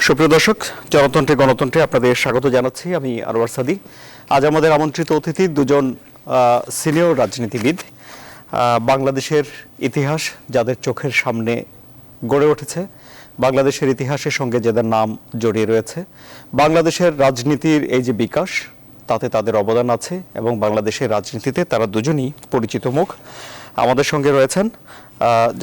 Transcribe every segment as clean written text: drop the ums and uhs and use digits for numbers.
সুপ্রিয় দর্শক, জনতন্ত্রে গণতন্ত্রে আপনাদের স্বাগত জানাচ্ছি। আমি আনোয়ার সাদি। আজ আমাদের আমন্ত্রিত অতিথি দুজন সিনিয়র রাজনীতিবিদ, বাংলাদেশের ইতিহাস যাদের চোখের সামনে গড়ে উঠেছে, বাংলাদেশের ইতিহাসের সঙ্গে যাদের নাম জড়িয়ে রয়েছে, বাংলাদেশের রাজনীতির এই যে বিকাশ তাতে তাদের অবদান আছে এবং বাংলাদেশের রাজনীতিতে তারা দুজনই পরিচিত মুখ। আমাদের সঙ্গে রয়েছেন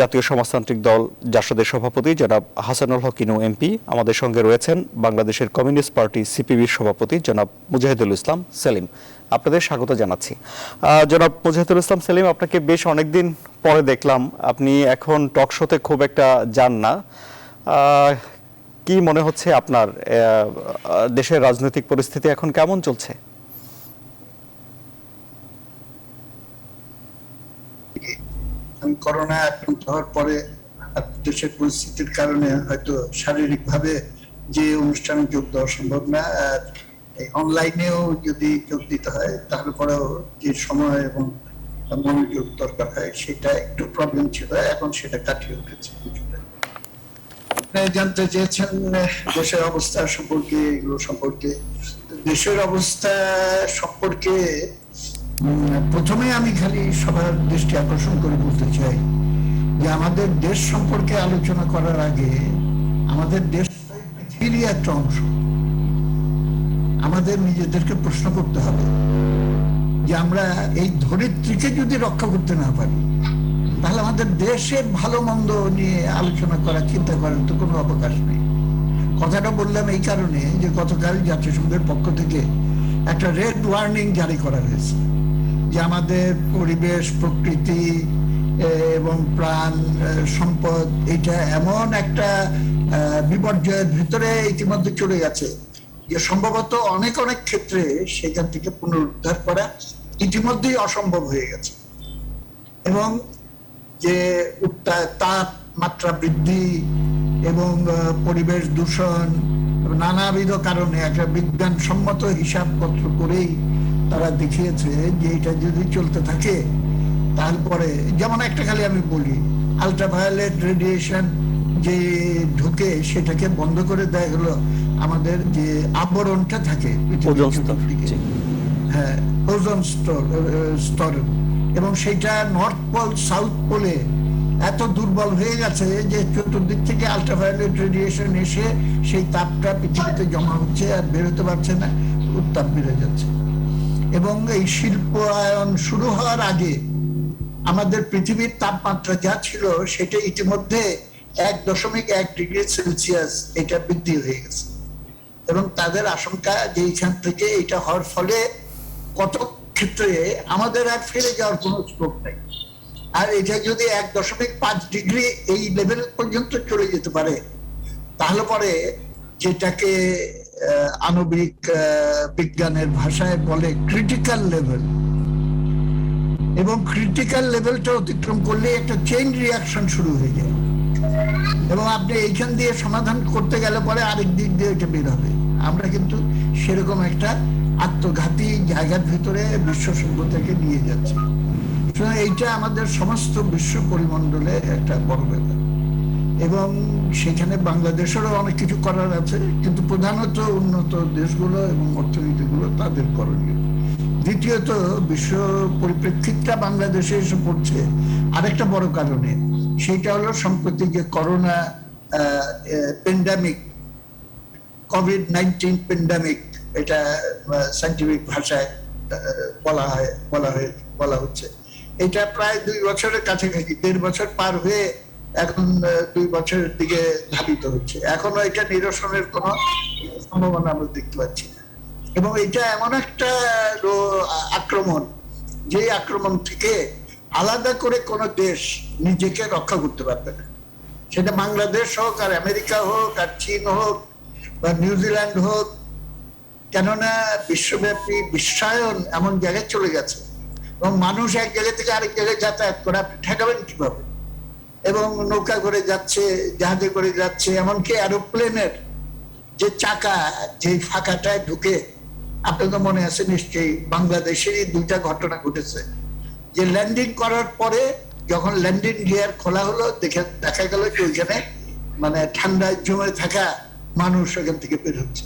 জাতীয় সমাজতান্ত্রিক দল জাসদের সভাপতি জনাব হাসানুল হক ইনু এমপি। আমাদের সঙ্গে রয়েছেন বাংলাদেশের কমিউনিস্ট পার্টি সিপিবির সভাপতি জনাব মুজাহিদুল ইসলাম সেলিম। আপনাদের স্বাগত জানাচ্ছি। জনাব মুজাহিদুল ইসলাম সেলিম, আপনাকে বেশ অনেকদিন পরে দেখলাম। আপনি এখন টক শোতে খুব একটা যান না। কি মনে হচ্ছে আপনার, দেশের রাজনৈতিক পরিস্থিতি এখন কেমন চলছে? করোনা আক্রান্ত হওয়ার পরে দেশের পরিস্থিতির কারণে হয়তো শারীরিকভাবে যে অনুষ্ঠানে যোগ দেওয়া সম্ভব না, আর অনলাইনেও যদি যোগ দিতে হয় তারপরেও যে সময় এবং মনোযোগ দরকার হয় সেটা একটু প্রবলেম ছিল। এখন সেটা কাটিয়ে উঠেছে। জানতে চেয়েছেন দেশের অবস্থা সম্পর্কে, এগুলো সম্পর্কে। দেশের অবস্থা সম্পর্কে প্রথমে আমি খালি সবার দৃষ্টি আকর্ষণ করে বলতে চাই যে আমাদের দেশ সম্পর্কে আলোচনা করার আগে আমাদের দেশ পৃথিবীরই একটা অংশ। আমাদের নিজেদেরকে প্রশ্ন করতে হবে যে আমরা এই ধরিত্রীকে যদি রক্ষা করতে না পারি তাহলে আমাদের দেশের ভালো মন্দ নিয়ে আলোচনা করা, চিন্তা করার তো কোনো অবকাশ নেই। কথাটা বললাম এই কারণে যে গতকাল জাতিসংঘের পক্ষ থেকে একটা রেড ওয়ার্নিং জারি করা হয়েছে যে আমাদের পরিবেশ, প্রকৃতি এবং প্রাণ সম্পদ এটা এমন একটা বিপর্যয়ের ভিতরে ইতিমধ্যে চলে গেছে যে সম্ভবত অনেক অনেক ক্ষেত্রে সেখান থেকে পুনরুদ্ধার করা ইতিমধ্যেই অসম্ভব হয়ে গেছে। এবং যে তাপমাত্রা বৃদ্ধি এবং পরিবেশ দূষণ নানাবিধ কারণে একটা বিজ্ঞানসম্মত হিসাবপত্র করেই তারা দেখিয়েছে যে এটা যদি চলতে থাকে তারপরে, যেমন একটা খালি আমি বলি, আলট্রাভায়োলেট রেডিয়েশন যে ঢুকে সেটাকে বন্ধ করে দেয় হলো আমাদের যে আবরণটা থাকে হ্যাঁ ওজোন স্তর, এবং সেটা নর্থ পোল সাউথ পোলে এত দুর্বল হয়ে গেছে যে চতুর্দিক থেকে আলট্রাভায়োলেট রেডিয়েশন এসে সেই তাপটা পৃথিবীতে জমা হচ্ছে আর বেরোতে পারছে না, উত্তাপ বেড়ে যাচ্ছে। এবং এই শিল্পায়ন শুরু হওয়ার আগে আমাদের পৃথিবীর তাপমাত্রা যা ছিল সেটা ইতিমধ্যে 1.1 ডিগ্রি সেলসিয়াস এটা বৃদ্ধি হয়ে গেছে। এবং তাদের আশঙ্কা যে এইখান থেকে এটা হওয়ার ফলে কত ক্ষেত্রে আমাদের আর ফিরে যাওয়ার কোনো স্কোপ নেই। আর এটা যদি 1.5 ডিগ্রি এই লেভেল পর্যন্ত চলে যেতে পারে তাহলে পরে যেটাকে আণবিক বিজ্ঞানের ভাষায় বলে ক্রিটিক্যাল লেভেল, এবং ক্রিটিক্যাল লেভেলটা অতিক্রম করলে একটা চেইন রিয়াকশন শুরু হয়ে যায় এবং আপনি এইখান দিয়ে সমাধান করতে গেলে পরে আরেক দিক দিয়ে এটা বের হবে। আমরা কিন্তু সেরকম একটা আত্মঘাতী জায়গার ভিতরে বিশ্ব সভ্যতাকে নিয়ে যাচ্ছি। এইটা আমাদের সমস্ত বিশ্ব পরিমণ্ডলে একটা বড় ব্যাপার এবং সেখানে বাংলাদেশেরও অনেক কিছু করার আছে, কিন্তু প্রধানত উন্নত দেশগুলো এবং অর্থনীতিগুলো তাদের করণীয়। দ্বিতীয়ত বিশ্ব পরিপ্রেক্ষিতটা বাংলাদেশে এসে পড়ছে আরেকটা বড় কারণে, সেটা হলো সম্প্রতি যে করোনা প্যান্ডামিক, কোভিড-19 প্যান্ডামিক, এটা সায়েন্টিফিক ভাষায় বলা হচ্ছে। এটা প্রায় 2 বছরের কাছাকাছি, 1.5 বছর পার হয়ে এখন 2 বছরের দিকে ধাবিত হচ্ছে। এখনো এটা নিরসনের কোনো সম্ভাবনা আমরা দেখতে পাচ্ছি না। এবং এটা এমন একটা আক্রমণ, যে আক্রমণ থেকে আলাদা করে কোনো দেশ নিজেকে রক্ষা করতে পারবে না। সেটা বাংলাদেশ হোক, আর আমেরিকা হোক, আর চীন হোক, বা নিউজিল্যান্ড হোক, কেননা বিশ্বব্যাপী বিশ্বায়ন এমন জায়গায় চলে গেছে এবং মানুষ এক জায়গা থেকে আরেক জায়গায় যাতায়াত করে, আপনি ঠেকাবেন কিভাবে? এবং নৌকা করে যাচ্ছে, জাহাজে করে যাচ্ছে, এমনকি এরোপ্লেনের যে চাকা যে ফাঁকাটায় ঢুকে, আপনার তো মনে আছে নিশ্চয়ই, বাংলাদেশেরই 2টা ঘটনা ঘটেছে যে ল্যান্ডিং করার পরে যখন ল্যান্ডিং গিয়ার খোলা হলো দেখা গেল যে ওইখানে মানে ঠান্ডায় জমে থাকা মানুষ এখান থেকে বের হচ্ছে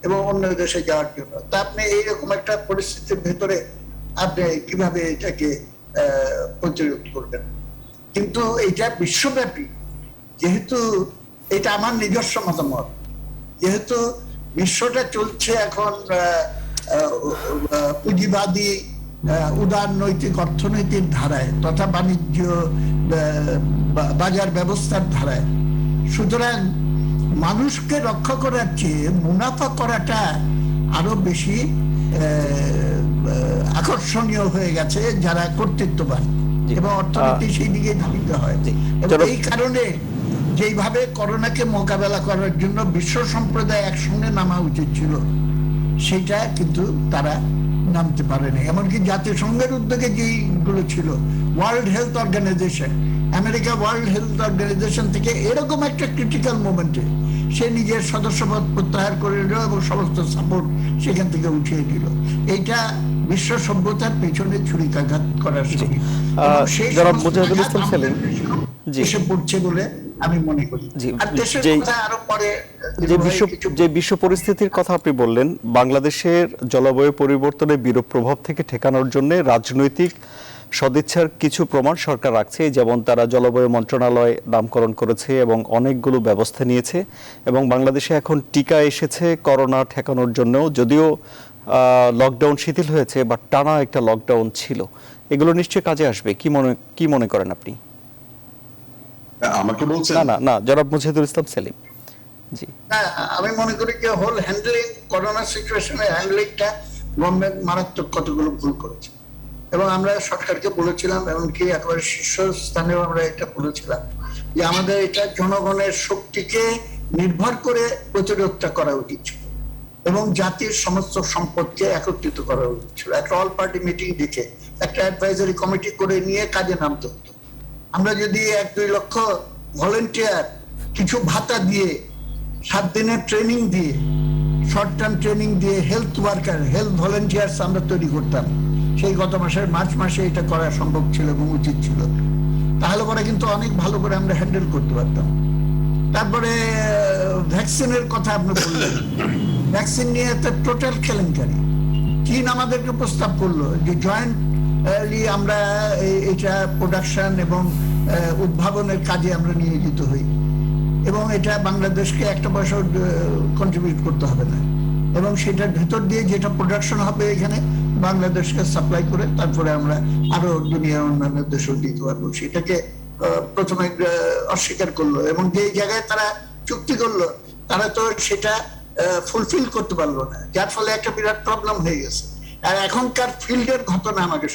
এবং অন্য দেশে যাওয়ার জন্য। তা আপনি এইরকম একটা পরিস্থিতির ভেতরে আপনি কিভাবে এটাকে প্রতিরোধ করবেন? কিন্তু এটা বিশ্বব্যাপী, যেহেতু এটা আমার নিজস্ব মতামত, যেহেতু বিশ্বটা চলছে এখন পুঁজিবাদী উদারনৈতিক অর্থনৈতিক ধারায় তথা বাণিজ্য বাজার ব্যবস্থার ধারায়, সুতরাং মানুষকে রক্ষা করার চেয়ে মুনাফা করাটা আরো বেশি আকর্ষণীয় হয়ে গেছে যারা কর্তৃত্ববান, এবং অর্থনীতি সেই দিকে ধাবিত হয়। এবং এই কারণে যেইভাবে করোনাকে মোকাবেলা করার জন্য বিশ্ব সম্প্রদায় একসঙ্গে নামা উচিত ছিল, সেটা কিন্তু তারা নামতে পারেনি। এমনকি জাতিসংঘের উদ্যোগে যেগুলো ছিল, world health organization, America world health organization থেকে এরকম একটা ক্রিটিক্যাল মোমেন্টে সে নিজের সদস্যপদ প্রত্যাহার করে নিল এবং সমস্ত সাপোর্ট সেখান থেকে উঠিয়ে দিল। এইটা বিশ্ব সভ্যতার পেছনে ছুরিকাঘাত করার এসে পড়ছে বলে আমি মনে করি। যে বিশ্ব পরিস্থিতির কথা আপনি বললেন, বাংলাদেশের জলবায়ু পরিবর্তনের বিরূপ প্রভাব থেকে ঠেকানোর জন্য রাজনৈতিক সদিচ্ছার কিছু প্রমাণ সরকার রাখছে, যেমন তারা জলবায়ু মন্ত্রণালয় নামকরণ করেছে এবং অনেকগুলো ব্যবস্থা নিয়েছে, এবং বাংলাদেশে এখন টিকা এসেছে করোনা ঠেকানোর জন্য। যদিও লকডাউন শিথিল হয়েছে, বাট টানা একটা লকডাউন ছিল। এগুলো নিশ্চয়ই কাজে আসবে, কি মনে করেন আপনি? আমাকে বলছেন? না, জনাব মুজাহিদুল ইসলাম সেলিম। জি, আমি মনে করি যে হোল হ্যান্ডলিং, করোনা সিচুয়েশনের হ্যান্ডলিংটা গভর্নমেন্ট মারাত্মক কতগুলো ভুল করেছে, এবং আমরা সরকারকে বলেছিলাম, এমনকি একেবারে শীর্ষস্থানেও আমরা এটা বলেছিলাম যে আমাদের এটা জনগণের শক্তিকে নির্ভর করে প্রতিরোধটা করা উচিত ছিল এবং জাতির সমস্ত সম্পদকে একত্রিত করা উচিত ছিল। একটা অল পার্টি মিটিং ডেকে একটা অ্যাডভাইজারি কমিটি করে নিয়ে কাজে নামতে হতো। আমরা যদি 1-2 লক্ষ ভলেন্টিয়ার কিছু ভাতা দিয়ে, 7 দিনের ট্রেনিং দিয়ে, শর্ট টার্ম ট্রেনিং দিয়ে হেলথ ওয়ার্কার, হেলথ ভলেন্টিয়ার্স আমরা তৈরি করতাম, সেই গত মাসের মার্চ মাসে এটা করা সম্ভব ছিল এবং উচিত ছিল, তাহলে পরে কিন্তু অনেক ভালো করে আমরা হ্যান্ডেল করতে পারতাম। তারপরে ভ্যাকসিনের কথা আপনি বললেন, ভ্যাকসিন নিয়ে তো টোটাল কেলেঙ্কারি। চীন আমাদেরকে প্রস্তাব করলো যে জয়েন্টলি আমরা এটা প্রোডাকশন এবং উদ্ভাবনের কাজে আমরা নিয়োজিত হই, এবং এটা বাংলাদেশকে একটা পয়সা কন্ট্রিবিউট করতে হবে না, এবং সেটার ভিতর দিয়ে যেটা প্রোডাকশন হবে এখানে বাংলাদেশকে সাপ্লাই করে তারপরে আমরা আরো দুনিয়ার অন্যান্য দেশেও দিতে পারবো। সেটাকে প্রথমে অস্বীকার করলো, এবং যে জায়গায় তারা চুক্তি করলো তারা তো সেটা ফুলফিল করতে পারলো না, যার ফলে একটা বিরাট প্রবলেম হয়ে গেছে। আর এখনকার ফিল্ডের ঘটনা আমাকে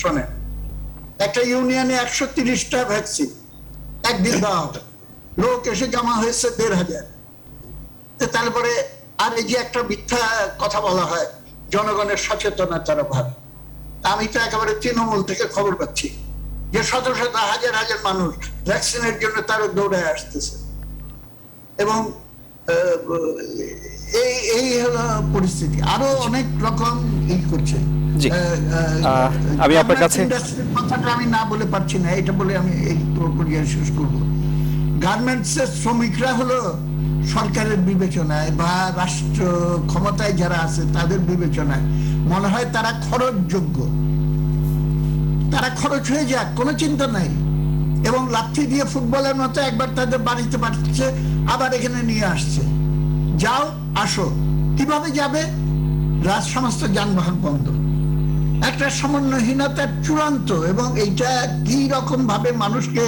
শোনেন, একটা ইউনিয়নে 130টা ভ্যাকসিন একদিন দেওয়া হবে, লোক এসে জমা হয়েছে 1,500। তারপরে আর এই যে একটা মিথ্যা কথা বলা হয় জনগণের সচেতনতার অভাব, আমি তো একেবারে তৃণমূল থেকে খবর পাচ্ছি যে শত শত হাজার হাজার মানুষ ভ্যাকসিনের জন্য তারা দৌড়ে আসতেছে, এবং এই হলো পরিস্থিতি। আরো অনেক রকম এই করছে। আমি আপনার কাছে কথাটা আমি না বলে পারছি না, এটা বলে আমি এই প্রক্রিয়া শেষ করবো। গার্মেন্টস এর শ্রমিকরা হলো সরকারের বিবেচনায় বা রাষ্ট্র ক্ষমতায় যারা আছে তাদের বিবেচনায় মনে হয় তারা খরচযোগ্য, তারা খরচ হয়ে যাক, কোনো চিন্তা নাই, এবং লাঠি দিয়ে ফুটবলের মতো একবার তাদের বাড়িতে পাঠাচ্ছে, আবার এখানে নিয়ে আসছে, যাও আসো। কিভাবে যাবে? সমস্ত যানবাহন বন্ধ, একটা সমন্বয়হীনতার চূড়ান্ত, এবং এইটা কি রকম ভাবে মানুষকে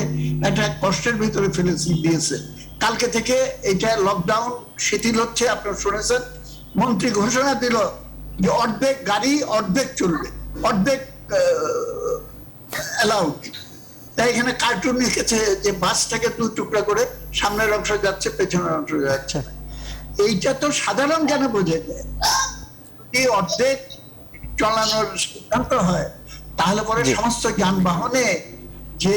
একটা কষ্টের ভিতরে ফেলে দিয়েছে। কালকে থেকে এটা লকডাউন শিথিল হচ্ছে, আপনারা শুনেছেন, মন্ত্রী ঘোষণা দিল যে অর্ধেক গাড়ি অর্ধেক চলবে, অর্ধেক অ্যালাউড। তাই এখানে কার্টুন লিখেছে যে বাসটাকে 2 টুকরা করে সামনের অংশ যাচ্ছে, পেছনের অংশ যাচ্ছে না। এইটা তো সাধারণ জ্ঞানে বোঝা যায়। যদি অর্ধেক চালানোর সিদ্ধান্ত হয় তাহলে পরে সমস্ত যানবাহনে যে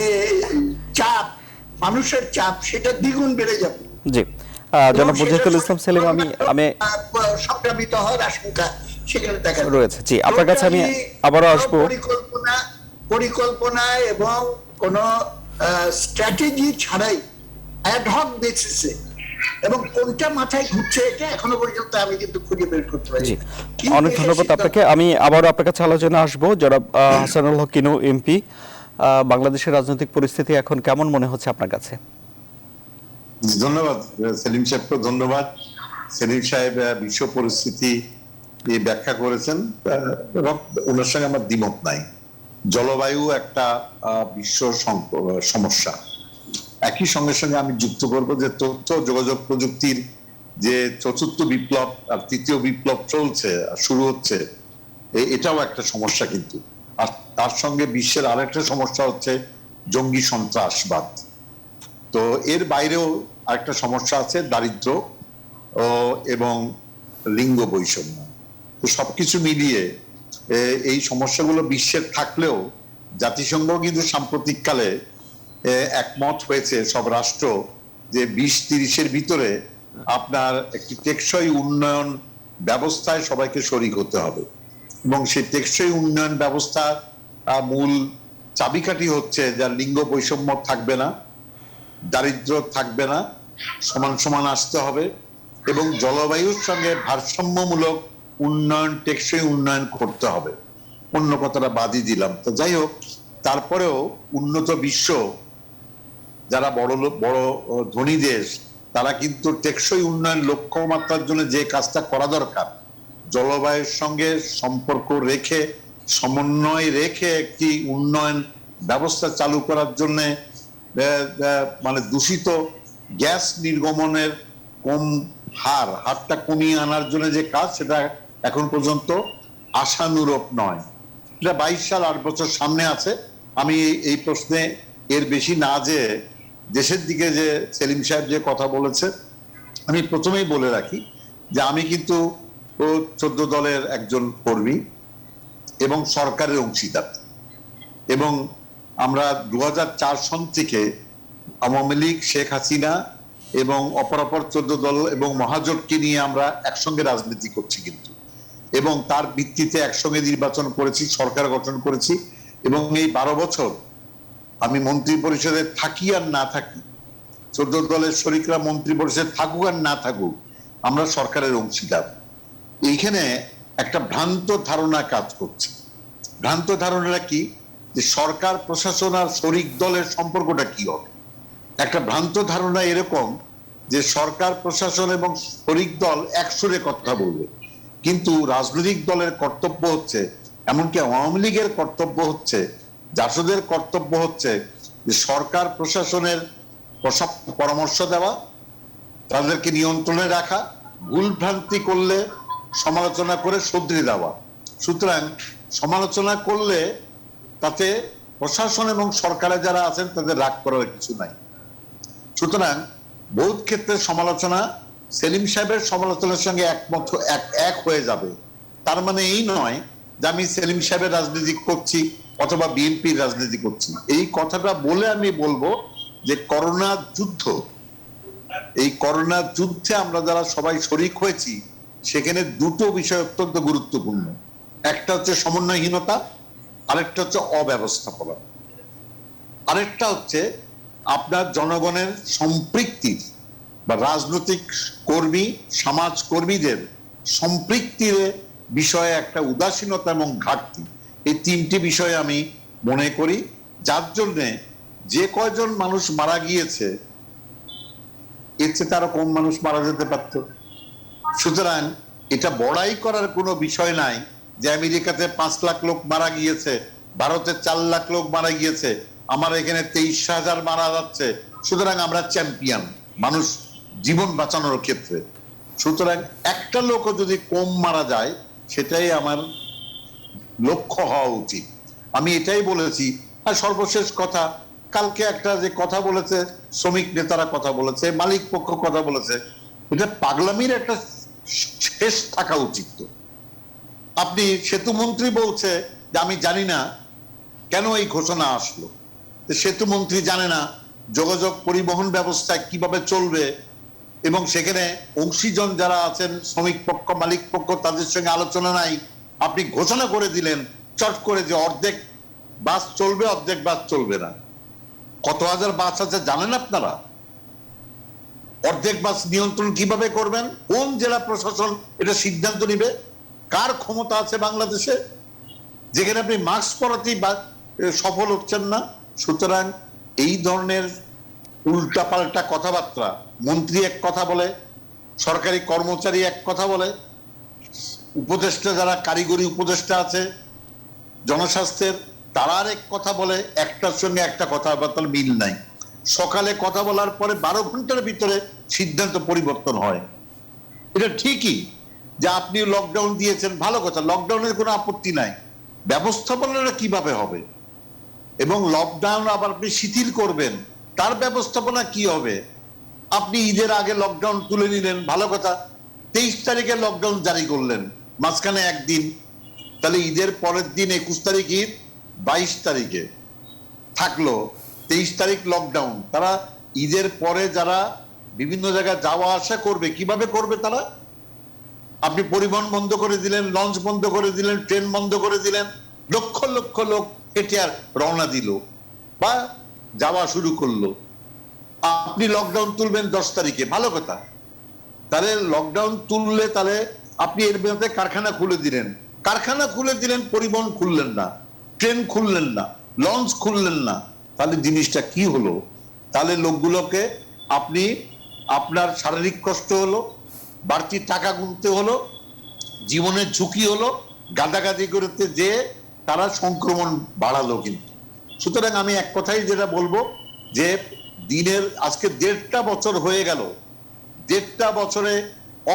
চাপ, মানুষের চাপ, সেটা দ্বিগুণ বেড়ে যাবে। জি, জনাব মুজাহিদুল ইসলাম সেলিম, আমি সংক্রামিত হওয়ার আশঙ্কা সেখানে দেখা রয়েছে। জি, আপনার কাছে আমি আবারও আসবো। পরিকল্পনা এবং কোন স্ট্র্যাটেজি ছাড়াই অ্যাড হক বেসিসে এবং কোনটা মাথায় ঘুরছে এটা এখনো পর্যন্ত আমি কিন্তু খুঁজে বের করতে পারি। জি, অনেক ধন্যবাদ আপনাকে। আমি আবারও আপনার কাছে আলোচনা আসবো। জনাব হাসানুল হক কিনু এমপি, বাংলাদেশের রাজনৈতিক পরিস্থিতি এখন কেমন মনে হচ্ছে আপনার কাছে? ধন্যবাদ সেলিম সাহেবকে, ধন্যবাদ। সেলিম সাহেব বিশ্ব পরিস্থিতি ব্যাখ্যা করেছেন, ওনার সঙ্গে আমার দ্বিমত নাই। জলবায়ু একটা বিশ্ব সমস্যা। একই সঙ্গে সঙ্গে আমি যুক্ত করব যে তথ্য যোগাযোগ প্রযুক্তির যে চতুর্থ বিপ্লব আর তৃতীয় বিপ্লব চলছে, শুরু হচ্ছে, এটাও একটা সমস্যা কিন্তু। আর তার সঙ্গে বিশ্বের আরেকটা সমস্যা হচ্ছে জঙ্গি সন্ত্রাসবাদ। তো এর বাইরেও আরেকটা সমস্যা আছে, দারিদ্র এবং লিঙ্গ বৈষম্য। তো সবকিছু মিলিয়ে এই সমস্যাগুলো বিশ্বের থাকলেও জাতিসংঘ কিন্তু সাম্প্রতিককালে একমত হয়েছে সব রাষ্ট্র যে 2030-এর ভিতরে আপনার একটি টেকসই উন্নয়ন ব্যবস্থায় সবাইকে শরিক হতে হবে। এবং সেই টেকসই উন্নয়ন ব্যবস্থার মূল চাবিকাঠি হচ্ছে যা লিঙ্গ বৈষম্য থাকবে না, দারিদ্র থাকবে না, সমান সমান আসতে হবে, এবং জলবায়ুর সঙ্গে ভারসাম্যমূলক উন্নয়ন, টেকসই উন্নয়ন করতে হবে। অন্য কথাটা বাদই দিলাম। তো যাই হোক, তারপরেও উন্নত বিশ্ব যারা বড় ধনী দেশ, তারা কিন্তু টেকসই উন্নয়ন লক্ষ্যমাত্রার জন্য যে কাজটা করা দরকার, জলবায়ুর সঙ্গে সম্পর্ক রেখে, সমন্বয় রেখে একটি উন্নয়ন ব্যবস্থা চালু করার জন্য, মানে দূষিত গ্যাস নির্গমনের হারটা কমিয়ে আনার জন্য যে কাজ, সেটা এখন পর্যন্ত আশানুরূপ নয়। এটা 22 সাল, 8 বছর সামনে আছে। আমি এই প্রশ্নে এর বেশি না যে দেশের দিকে যে সেলিম সাহেব যে কথা বলেছে, আমি প্রথমেই বলে রাখি যে আমি কিন্তু 14 দলের একজন কর্মী এবং সরকারের অংশীদার। এবং আমরা 2004 সন থেকে আওয়ামী লীগ, শেখ হাসিনা এবং অপরাপর 14 দল এবং মহাজোটকে নিয়ে আমরা একসঙ্গে রাজনীতি করছি কিন্তু, এবং তার ভিত্তিতে একসঙ্গে নির্বাচন করেছি, সরকার গঠন করেছি। এবং এই 12 বছর আমি মন্ত্রী পরিষদে থাকি আর না থাকি, 14 দলের শরিকরা মন্ত্রী পরিষদ থাকুক আর না থাকুক, আমরা সরকারের অংশীদার। এইখানে একটা ভ্রান্ত ধারণা কাজ করছে। ভ্রান্ত ধারণাটা কি? যে সরকার প্রশাসন আর শরিক দলের সম্পর্কটা কি হবে। একটা ভ্রান্ত ধারণা এরকম যে সরকার প্রশাসন এবং শরিক দল একসুরে কথা বলবে, কিন্তু রাজনৈতিক দলের কর্তব্য হচ্ছে, এমনকি আওয়ামী লীগের কর্তব্য হচ্ছে, জাসদের কর্তব্য হচ্ছে যে সরকার প্রশাসনের পরামর্শ দেওয়া, তাদেরকে নিয়ন্ত্রণে রাখা, ভুল ভ্রান্তি করলে সমালোচনা করে শুধরে দেওয়া। সুতরাং সমালোচনা করলে তাতে প্রশাসন এবং সরকারে যারা আছেন তাদের রাগ করার কিছু নাই। সুতরাং বহুত ক্ষেত্রে সমালোচনা সেলিম সাহেবের সমালোচনার সঙ্গে একমত এক হয়ে যাবে। তার মানে এই নয় যে আমি সেলিম সাহেবের রাজনীতি করছি অথবা বিএনপির রাজনীতি করছি। এই কথাটা বলে আমি বলবো যে করোনা যুদ্ধ, এই করোনা যুদ্ধে আমরা যারা সবাই শরিক হয়েছি, সেখানে দুটো বিষয় অত্যন্ত গুরুত্বপূর্ণ। একটা হচ্ছে সমন্বয়হীনতা, আরেকটা হচ্ছে অব্যবস্থাপনা, আরেকটা হচ্ছে আপনার জনগণের সম্পৃক্তির বা রাজনৈতিক কর্মী, সমাজ কর্মীদের সম্পৃক্তির বিষয়ে একটা উদাসীনতা এবং ঘাটতি। এই তিনটি বিষয় আমি মনে করি, যার জন্যে যে কয়জন মানুষ মারা গিয়েছে এর চেয়ে তারও কম মানুষ মারা যেতে পারত। সুতরাং এটা বড়াই করার কোনো বিষয় নাই যে আমেরিকাতে 5 লাখ লোক মারা গিয়েছে, ভারতে 4 লাখ লোক মারা গিয়েছে, আমার এখানে 23,000 মারা যাচ্ছে, সুতরাং আমরা চ্যাম্পিয়ন মানুষ জীবন বাঁচানোর ক্ষেত্রে। সুতরাং একটা লোকও যদি কম মারা যায়, সেটাই আমার লক্ষ্য হওয়া উচিত। আমি এটাই বলেছি। আর সর্বশেষ কথা, কালকে একটা যে কথা বলেছে, শ্রমিক নেতারা কথা বলেছে, মালিক পক্ষ কথা বলেছে, এটা পাগলামির একটা শেষ থাকা উচিত। আপনি সেতু মন্ত্রী বলছে যে আমি জানি না কেন এই ঘোষণা আসলো। সেতু মন্ত্রী জানে না যোগাযোগ পরিবহন ব্যবস্থা কিভাবে চলবে, এবং সেখানে অংশীজন যারা আছেন, শ্রমিক পক্ষ, মালিক পক্ষ, তাদের সঙ্গে আলোচনা নাই। আপনি ঘোষণা করে দিলেন চট করে যে অর্ধেক বাস চলবে, অর্ধেক বাস চলবে না। কত হাজার বাস আছে জানেন আপনারা? অর্ধেক বাস নিয়ন্ত্রণ কিভাবে করবেন? কোন জেলা প্রশাসন এটা সিদ্ধান্ত নিবে? কার ক্ষমতা আছে বাংলাদেশে, যেখানে আপনি মাস্ক পরাতেই সফল হচ্ছেন না? সুতরাং এই ধরনের উল্টাপাল্টা কথাবার্তা, মন্ত্রী এক কথা বলে, সরকারি কর্মচারী এক কথা বলে, উপদেষ্টা যারা কারিগরি উপদেষ্টা আছে জনস্বাস্থ্যের, তারা আর এক কথা বলে, একটার সঙ্গে একটা কথাবার্তার মিল নাই। সকালে কথা বলার পরে 12 ঘন্টার ভিতরে সিদ্ধান্ত পরিবর্তন হয়। এটা ঠিকই যে আপনি লকডাউন দিয়েছেন, ভালো কথা, লকডাউনের কোনো আপত্তি নাই, ব্যবস্থাপনাটা কিভাবে হবে এবং লকডাউন আবার আপনি শিথিল করবেন, তার ব্যবস্থাপনা কি হবে? আপনি ঈদের আগে লকডাউন তুলে নিলেন, ভালো কথা, 23 তারিখে লকডাউন জারি করলেন, মাঝখানে একদিন, তাহলে ঈদের পরের দিন 21 তারিখ ঈদ, 22 তারিখে থাকলো 23 তারিখ লকডাউন। তারা ঈদের পরে যারা বিভিন্ন জায়গায় যাওয়া আসা করবে, কিভাবে করবে তারা? আপনি পরিবহন বন্ধ করে দিলেন, লঞ্চ বন্ধ করে দিলেন, ট্রেন বন্ধ করে দিলেন, লক্ষ লক্ষ লোক হেঁটে আর রওনা দিল বা যাওয়া শুরু করলো। আপনি লকডাউন তুলবেন 10 তারিখে, ভালো কথা, তাহলে লকডাউন তুললে তাহলে আপনি এর মধ্যে কারখানা খুলে দিলেন, কারখানা খুলে দিলেন, পরিবহন খুললেন না, ট্রেন খুললেন না, লঞ্চ খুললেন না, তাহলে জিনিসটা কি হলো? তাহলে লোকগুলোকে আপনি, আপনার শারীরিক কষ্ট হলো, বাড়তি টাকা গুনতে হলো, জীবনের ঝুঁকি হলো, গাদাগাদি করতে যে তারা সংক্রমণ বাড়ালো কিন্তু। সুতরাং আমি এক কথাই যেটা বলবো যে দিনের আজকে 1.5টা বছর হয়ে গেল, 1.5টা বছরে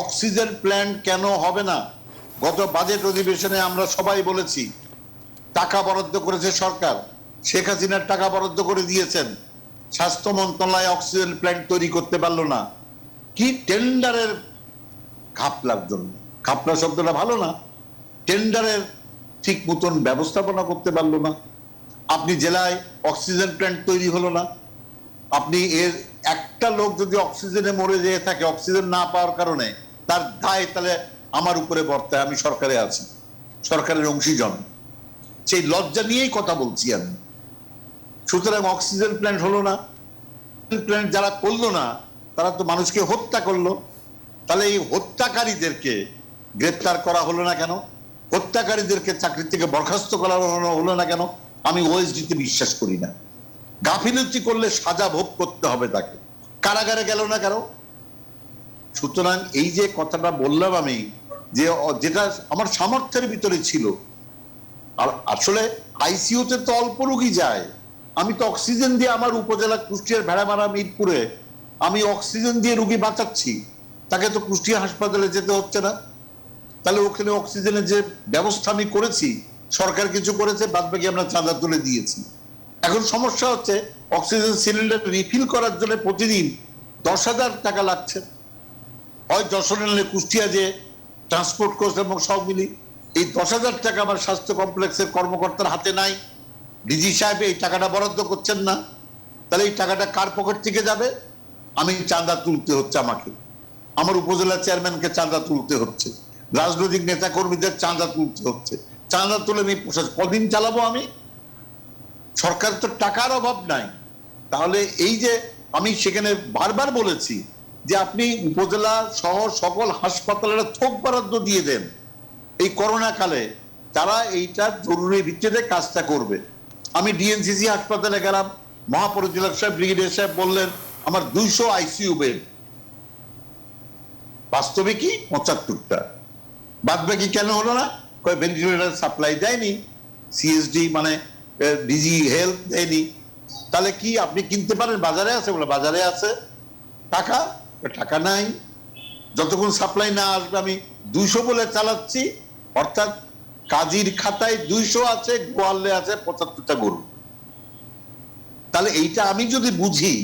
অক্সিজেন প্ল্যান্ট কেন হবে না? গত বাজেট অধিবেশনে আমরা সবাই বলেছি টাকা বরাদ্দ করেছে সরকার, শেখ হাসিনার টাকা বরাদ্দ করে দিয়েছেন, স্বাস্থ্য মন্ত্রণালয় অক্সিজেন প্ল্যান্ট তৈরি করতে পারলো না, কি টেন্ডারের ঘাপলার জন্য। ঘাপলা শব্দটা ভালো না, টেন্ডারের ঠিক মতন ব্যবস্থাপনা করতে পারলো না। আপনি জেলায় অক্সিজেন প্ল্যান্ট তৈরি হলো না। আপনি এর একটা লোক যদি অক্সিজেনে মরে যেয়ে থাকে অক্সিজেন না পাওয়ার কারণে, তার দায় তাহলে আমার উপরে বর্তায়, আমি সরকারে আছি, সরকারের অংশীজন, সেই লজ্জা নিয়েই কথা বলছি আমি। সুতরাং অক্সিজেন প্ল্যান্ট হলো না, প্ল্যান্ট যারা করলো না তারা তো মানুষকে হত্যা করলো। তাহলে এই হত্যাকারীদেরকে গ্রেপ্তার করা হলো না কেন? হত্যাকারীদেরকে চাকরি থেকে বরখাস্ত করা হলো না কেন? আমি ওএসডিতে বিশ্বাস করি না। গাফিলতি করলে সাজা ভোগ করতে হবে তাকে, কারাগারে গেল না কেন? সুতরাং এই যে কথাটা বললাম আমি, যে যেটা আমার সামর্থ্যের ভিতরে ছিল, আর আসলে আইসিইউতে তো অল্প রোগী যায়, আমি তো অক্সিজেন দিয়ে আমার উপজেলা কুষ্টিয়ার ভেড়ামারা মিরপুরে আমি অক্সিজেন দিয়ে রোগী বাঁচাচ্ছি, তাকে তো কুষ্টিয়া হাসপাতালে যেতে হচ্ছে না। তাহলে ওখানে অক্সিজেনের যে ব্যবস্থা আমি করেছি, সরকার কিছু করেছে, বাদ বাকি আমরা চাঁদা তুলে দিয়েছি। এখন সমস্যা হচ্ছে অক্সিজেন সিলিন্ডার রিফিল করার জন্য প্রতিদিন 10,000 টাকা লাগছে, হয় যশোরে নিলে কুষ্টিয়া যে ট্রান্সপোর্ট করছে এবং সব মিলি এই 10,000 টাকা আমার স্বাস্থ্য কমপ্লেক্সের কর্মকর্তার হাতে নাই। ডিজি সাহেব এই টাকাটা বরাদ্দ করছেন না, তাহলে এই টাকাটা কার পকেট থেকে যাবে? আমি চাঁদা তুলতে হচ্ছে, আমাকে, আমার উপজেলা চেয়ারম্যানকে চাঁদা তুলতে হচ্ছে, রাজনৈতিক নেতা কর্মীদের চাঁদা তুলতে হচ্ছে। চাঁদা তুলে আমি কদিন চালাবো আমি? সরকার তো টাকার অভাব নাই। তাহলে এই যে আমি সেখানে বারবার বলেছি যে আপনি উপজেলা সহ সকল হাসপাতালের থোক বরাদ্দ দিয়ে দেন এই করোনা কালে, তারা এইটা জরুরি ভিত্তিতে কাজটা করবে। আমি ডিএনসিসি হাসপাতালে গেলাম, মহাপরিচালক সাহেব, ব্রিগেডিয়ার সাহেব বললেন আমার 200 আইসিইউ বেড, বাস্তবে কি 75টা। বাদ বাকি কেন হলো না? ভেন্টিলেটর সাপ্লাই দেয়নি, সিএসডি মানে ডিজি হেলথ দেয়নি। তাহলে কি আপনি কিনতে পারেন? বাজারে আছে, বলে বাজারে আছে, টাকা টাকা নাই। যতক্ষণ সাপ্লাই না আসবে আমি 200 বলে চালাচ্ছি, অর্থাৎ কাজীর খাতায় 200 আছে, গোয়ালে আছে 75টা গরু। তাহলে এইটা আমি যদি বুঝি,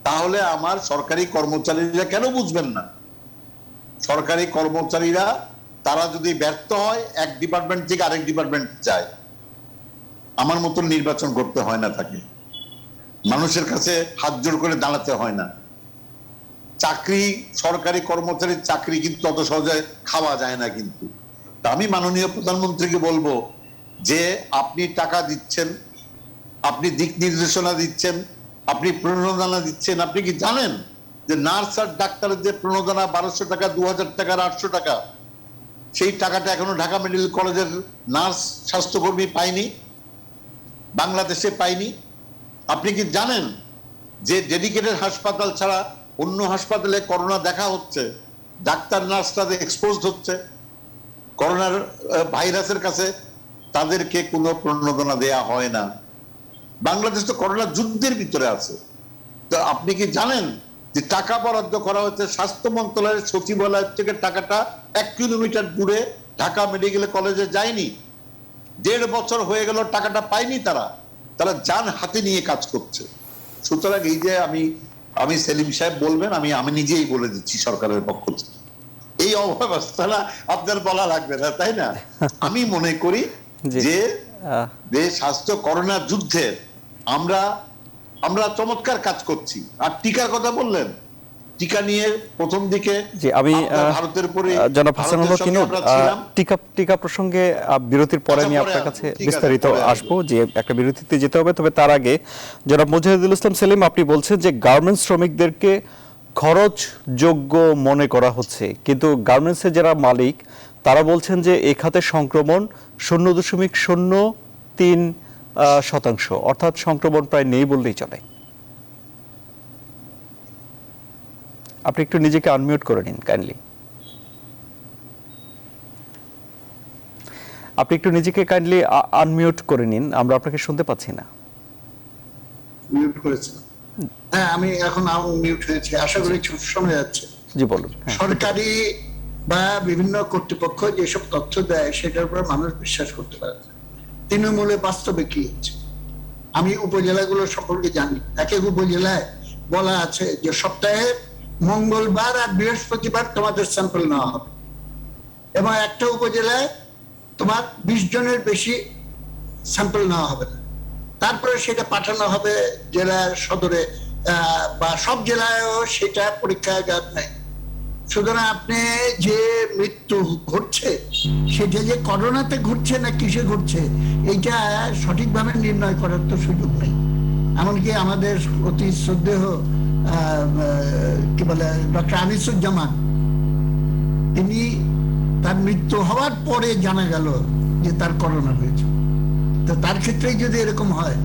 তাহলে আমার সরকারি কর্মচারীরা কেন বুঝবেন না? সরকারি কর্মচারীরা তারা যদি ব্যর্থ হয়, এক ডিপার্টমেন্ট থেকে আরেক ডিপার্টমেন্টে যায়, আমার মতন নির্বাচন করতে হয় না তাকে, মানুষের কাছে হাত জোড় করে দাঁড়াতে হয় না। চাকরি, সরকারি কর্মচারীর চাকরি কিন্তু অত সহজে খাওয়া যায় না। কিন্তু আমি মাননীয় প্রধানমন্ত্রীকে বলবো যে আপনি টাকা দিচ্ছেন, আপনি দিক নির্দেশনা দিচ্ছেন, আপনি প্রণোদনা দিচ্ছেন, আপনি কি জানেন যে নার্স আর ডাক্তারের যে প্রণোদনা 1200 টাকা, 2000 টাকা, 800 টাকা, সেই টাকাটা এখনো ঢাকা মেডিকেল কলেজের নার্স স্বাস্থ্যকর্মী পায়নি, বাংলাদেশে পায়নি। আপনি কি জানেন যে ডেডিকেটেড হাসপাতাল ছাড়া অন্য হাসপাতালে করোনা দেখা হচ্ছে, ডাক্তার নার্সরা এক্সপোজড হচ্ছে করোনার ভাইরাসের কাছে, তাদেরকে কোনো প্রণোদনা দেয়া হয় না। বাংলাদেশ তো করোনা যুদ্ধের ভিতরে আছে। তো আপনি কি জানেন যে টাকা বরাদ্দ করা হচ্ছে স্বাস্থ্য মন্ত্রণালয়ের সচিবালয় থেকে, টাকাটা 1 কিলোমিটার দূরে ঢাকা মেডিকেল কলেজে যায়নি। 1.5 বছর হয়ে গেল টাকাটা পায়নি তারা যান হাতে নিয়ে কাজ করছে। সুতরাং এই যে আমি সেলিম সাহেব বলবেন, আমি নিজেই বলে দিচ্ছি সরকারের পক্ষ থেকে, এই অবস্থাটা আপনার বলা লাগবে না, তাই না? আমি মনে করি যে স্বাস্থ্য করোনা যুদ্ধে আমরা চমৎকার কাজ করছি। আর টিকার কথা বললেন, টিকা নিয়ে প্রথম দিকে আমি ভারতের উপরে জনাব হাসানুল্লাহ কিনু টিকা প্রসঙ্গে বিরতির পরে আমি আপনার কাছে বিস্তারিত আসবো, যে একটা বিরতিতে যেতে হবে। তবে তার আগে জনাব মুজাহিদুল ইসলাম সেলিম, আপনি বলছেন যে গার্মেন্টস শ্রমিকদেরকে খরচ যোগ্য মনে করা হচ্ছে, কিন্তু গার্মেন্টসের যারা মালিক তারা বলছেন যে এই খাতে সংক্রমণ 0.03%, অর্থাৎ সংক্রমণ প্রায় নেই বললেই চলে। আপনি একটু নিজেকে আনমিউট করে নিন কাইন্ডলি। আপনি একটু নিজেকে কাইন্ডলি আনমিউট করে নিন, আমরা আপনাকে শুনতে পাচ্ছি না। মিউট করেছি। হ্যাঁ, আমি এখন মিউট হয়েছে, আশা করি শোনা যাচ্ছে। জি বলুন। সরকারি বা বিভিন্ন কর্তৃপক্ষ যেসব তথ্য দেয় সেটার উপর মানুষ বিশ্বাস করতে পারে না। তৃণমূলে বাস্তবে কি হচ্ছে আমি উপজেলাগুলো সম্পর্কে জানি। এক এক উপজেলায় বলা আছে যে সপ্তাহে মঙ্গলবার আর বৃহস্পতিবার তোমাদের স্যাম্পল নেওয়া হবে, এবং একটা উপজেলায় তোমার 20 জনের বেশি স্যাম্পল নেওয়া হবে না। তারপরে সেটা পাঠানো হবে জেলার সদরে, বা সব জেলায়ও সেটা পরীক্ষাগার নেই। সুতরাং আপনি যে মৃত্যু ঘটছে সেটা যে করোনাতে ঘটছে না কিসে ঘটছে এইটা সঠিকভাবে নির্ণয় করার তো সুযোগ নেই। এমনকি আমাদের অতি শ্রদ্ধেয় কি বলে ডক্টর আনিসুজ্জামান, তিনি তার মৃত্যু হওয়ার পরে জানা গেল যে তার করোনা হয়েছে। তো তার ক্ষেত্রে যদি এরকম হয়